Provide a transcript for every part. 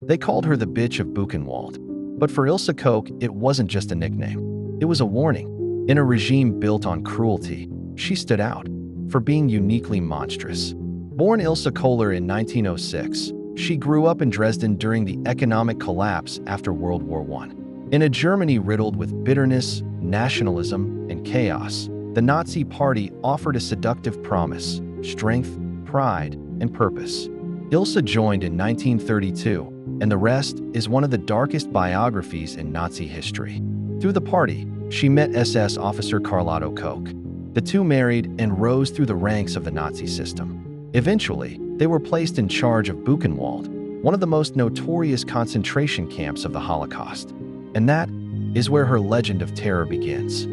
They called her the Bitch of Buchenwald. But for Ilse Koch, it wasn't just a nickname. It was a warning. In a regime built on cruelty, she stood out for being uniquely monstrous. Born Ilse Koch in 1906, she grew up in Dresden during the economic collapse after World War I. In a Germany riddled with bitterness, nationalism, and chaos, the Nazi Party offered a seductive promise: strength, pride, and purpose. Ilse joined in 1932, and the rest is one of the darkest biographies in Nazi history. Through the party, she met SS officer Carlotto Koch. The two married and rose through the ranks of the Nazi system. Eventually, they were placed in charge of Buchenwald, one of the most notorious concentration camps of the Holocaust. And that is where her legend of terror begins.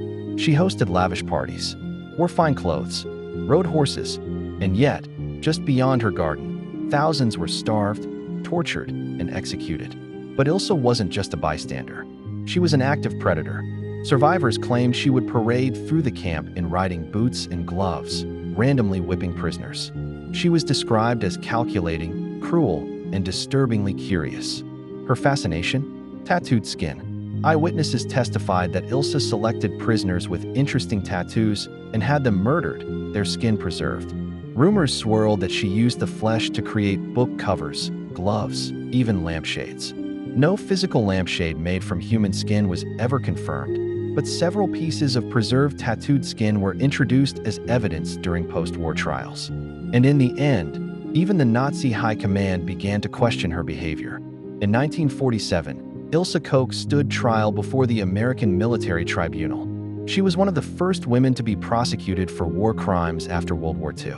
She hosted lavish parties, wore fine clothes, rode horses, and yet, just beyond her garden, thousands were starved, tortured, and executed. But Ilse wasn't just a bystander. She was an active predator. Survivors claimed she would parade through the camp in riding boots and gloves, randomly whipping prisoners. She was described as calculating, cruel, and disturbingly curious. Her fascination? Tattooed skin. Eyewitnesses testified that Ilse selected prisoners with interesting tattoos and had them murdered, their skin preserved. Rumors swirled that she used the flesh to create book covers, gloves, even lampshades. No physical lampshade made from human skin was ever confirmed, but several pieces of preserved tattooed skin were introduced as evidence during post-war trials. And in the end, even the Nazi high command began to question her behavior. In 1947, Ilse Koch stood trial before the American Military Tribunal. She was one of the first women to be prosecuted for war crimes after World War II.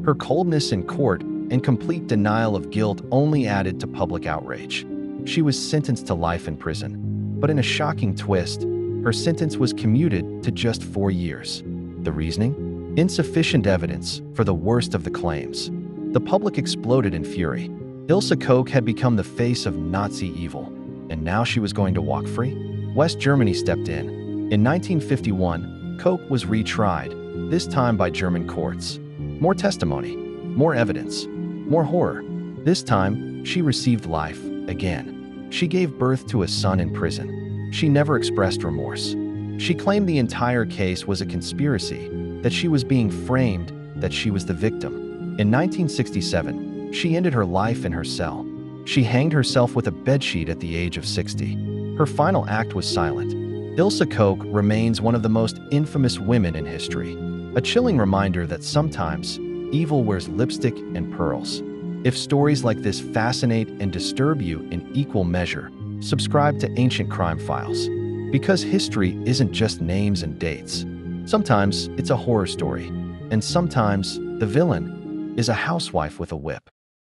Her coldness in court and complete denial of guilt only added to public outrage. She was sentenced to life in prison, but in a shocking twist, her sentence was commuted to just 4 years. The reasoning? Insufficient evidence for the worst of the claims. The public exploded in fury. Ilse Koch had become the face of Nazi evil, and now she was going to walk free? West Germany stepped in. In 1951, Koch was retried, this time by German courts. More testimony, more evidence, more horror. This time, she received life again. She gave birth to a son in prison. She never expressed remorse. She claimed the entire case was a conspiracy, that she was being framed, that she was the victim. In 1967, she ended her life in her cell. She hanged herself with a bedsheet at the age of 60. Her final act was silent. Ilse Koch remains one of the most infamous women in history, a chilling reminder that sometimes evil wears lipstick and pearls. If stories like this fascinate and disturb you in equal measure, subscribe to Ancient Crime Files. Because history isn't just names and dates. Sometimes it's a horror story, and sometimes the villain is a housewife with a whip.